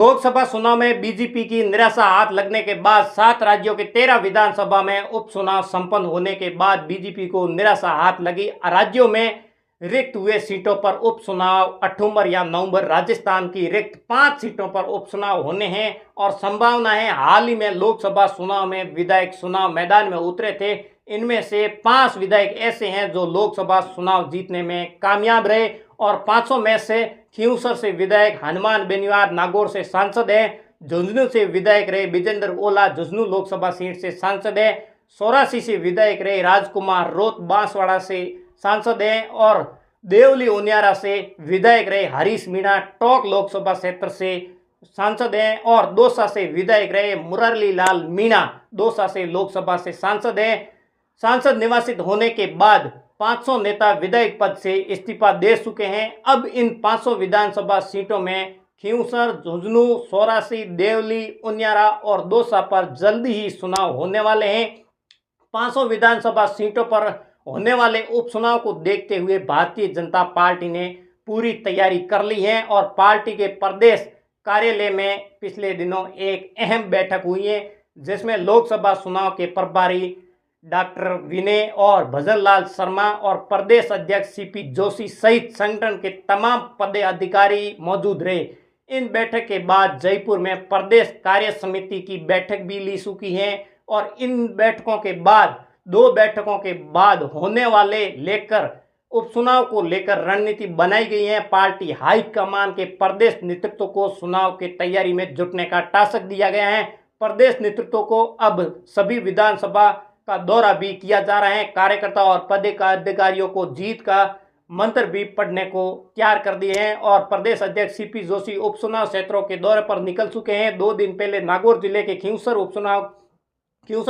लोकसभा चुनाव में बीजेपी की निराशा हाथ लगने के बाद 7 राज्यों के 13 विधानसभा में उपचुनाव संपन्न होने के बाद बीजेपी को निराशा हाथ लगी। राज्यों में रिक्त हुए सीटों पर उपचुनाव अक्टूबर या नवंबर, राजस्थान की रिक्त 5 सीटों पर उपचुनाव होने हैं और संभावना है। हाल ही में लोकसभा चुनाव में विधायक चुनाव मैदान में उतरे थे। इनमें से 5 विधायक ऐसे हैं जो लोकसभा चुनाव जीतने में कामयाब रहे और 500 में से खींवसर से विधायक हनुमान बेनीवाल नागौर से सांसद हैं। झुंझुनू से विधायक रहे विजेंद्र ओला झुंझुनू लोकसभा सीट से सांसद हैं। सोरासी से विधायक रहे राजकुमार रोत बांसवाड़ा से सांसद हैं और देवली उनियारा से विधायक रहे हरीश मीणा टोंक लोकसभा क्षेत्र से सांसद हैं और दौसा से विधायक रहे मुरली लाल मीणा दौसा से लोकसभा से सांसद हैं। सांसद निर्वाचित होने के बाद 500 नेता विधायक पद से इस्तीफा दे चुके हैं। अब इन 500 विधानसभा सीटों में खींवसर, झुंझुनू, सोरासी, देवली, उनियारा और दौसा पर जल्दी ही चुनाव होने वाले हैं। 500 विधानसभा सीटों पर होने वाले उपचुनाव को देखते हुए भारतीय जनता पार्टी ने पूरी तैयारी कर ली है और पार्टी के प्रदेश कार्यालय में पिछले दिनों एक अहम बैठक हुई है, जिसमें लोकसभा चुनाव के प्रभारी डॉक्टर विनय और भजनलाल शर्मा और प्रदेश अध्यक्ष सीपी जोशी सहित संगठन के तमाम पदाधिकारी मौजूद रहे। इन बैठक के बाद जयपुर में प्रदेश कार्य समिति की बैठक भी ली चुकी है और इन बैठकों के बाद 2 बैठकों के बाद होने वाले लेकर उपचुनाव को लेकर रणनीति बनाई गई है। पार्टी हाईकमान के प्रदेश नेतृत्व को चुनाव की तैयारी में जुटने का टास्क दिया गया है। प्रदेश नेतृत्व को अब सभी विधानसभा का दौरा भी किया जा रहा है। कार्यकर्ता और पदाधिकारियों को जीत का मंत्र भी पढ़ने को तैयार कर दिए हैं और प्रदेश अध्यक्ष सीपी जोशी उपचुनाव क्षेत्रों के दौरे पर निकल चुके हैं। 2 दिन पहले नागौर जिले के खींवसर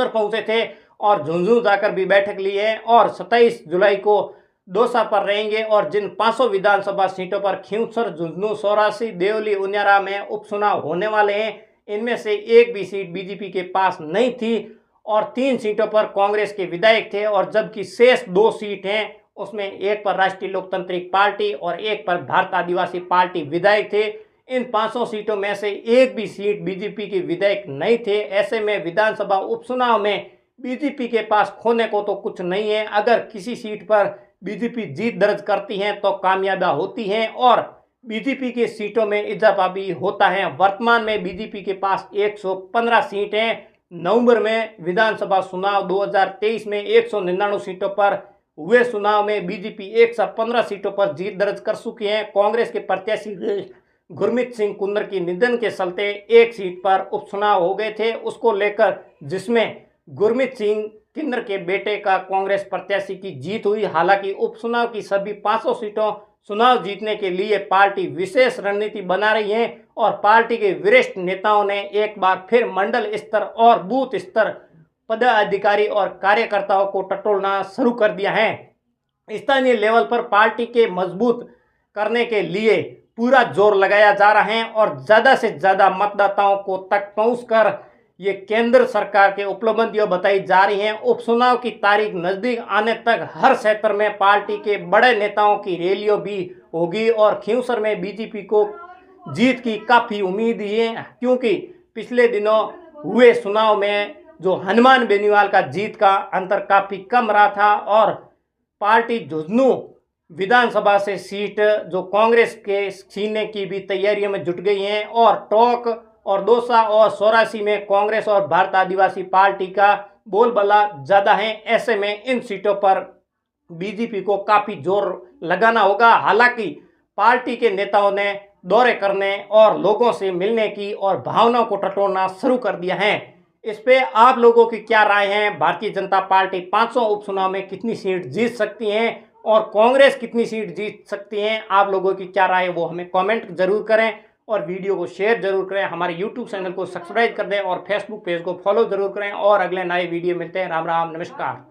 पहुंचे थे और झुंझुनू जाकर भी बैठक ली है और 27 जुलाई को दौसा पर रहेंगे और जिन 500 विधानसभा सीटों पर खींवसर, झुंझुनू, सोरासी, देवली, उनियारा में उपचुनाव होने वाले हैं, इनमें से एक भी सीट बीजेपी के पास नहीं थी और 3 सीटों पर कांग्रेस के विधायक थे और जबकि शेष 2 सीट हैं उसमें एक पर राष्ट्रीय लोकतांत्रिक पार्टी और एक पर भारत आदिवासी पार्टी विधायक थे। इन 500 सीटों में से एक भी सीट बीजेपी के विधायक नहीं थे। ऐसे में विधानसभा उपचुनाव में बीजेपी के पास खोने को तो कुछ नहीं है। अगर किसी सीट पर बीजेपी जीत दर्ज करती है तो कामयाबी होती है और बीजेपी की सीटों में इजाफा भी होता है। वर्तमान में बीजेपी के पास 115 सीट हैं। नवंबर में विधानसभा चुनाव 2023 में 199 सीटों पर हुए चुनाव में बीजेपी 115 सीटों पर जीत दर्ज कर चुकी है। कांग्रेस के प्रत्याशी गुरमीत सिंह कुंदर की निधन के चलते एक सीट पर उपचुनाव हो गए थे, उसको लेकर जिसमें गुरमीत सिंह किन्नर के बेटे का कांग्रेस प्रत्याशी की जीत हुई। हालांकि उपचुनाव की सभी 500 सीटों चुनाव जीतने के लिए पार्टी विशेष रणनीति बना रही है और पार्टी के वरिष्ठ नेताओं ने एक बार फिर मंडल स्तर और बूथ स्तर पदाधिकारी और कार्यकर्ताओं को टटोलना शुरू कर दिया है। स्थानीय लेवल पर पार्टी के मजबूत करने के लिए पूरा जोर लगाया जा रहा है और ज़्यादा से ज़्यादा मतदाताओं को तक पहुंचकर ये केंद्र सरकार के उपलब्धियां बताई जा रही हैं। उपचुनाव की तारीख नज़दीक आने तक हर क्षेत्र में पार्टी के बड़े नेताओं की रैलियां भी होगी और खींवसर में बीजेपी को जीत की काफ़ी उम्मीद है, क्योंकि पिछले दिनों हुए चुनाव में जो हनुमान बेनीवाल का जीत का अंतर काफ़ी कम रहा था और पार्टी झुंझुनू विधानसभा से सीट जो कांग्रेस के छीनने की भी तैयारियों में जुट गई हैं और टोंक और दौसा और सोरासी में कांग्रेस और भारत आदिवासी पार्टी का बोलबाला ज़्यादा है। ऐसे में इन सीटों पर बीजेपी को काफ़ी जोर लगाना होगा। हालांकि पार्टी के नेताओं ने दौरे करने और लोगों से मिलने की और भावनाओं को टटोलना शुरू कर दिया है। इस पे आप लोगों की क्या राय है? भारतीय जनता पार्टी 500 उपचुनाव में कितनी सीट जीत सकती हैं और कांग्रेस कितनी सीट जीत सकती हैं? आप लोगों की क्या राय है वो हमें कमेंट जरूर करें और वीडियो को शेयर जरूर करें। हमारे यूट्यूब चैनल को सब्सक्राइब कर दें और फेसबुक पेज को फॉलो जरूर करें और अगले नए वीडियो मिलते हैं। राम राम, नमस्कार।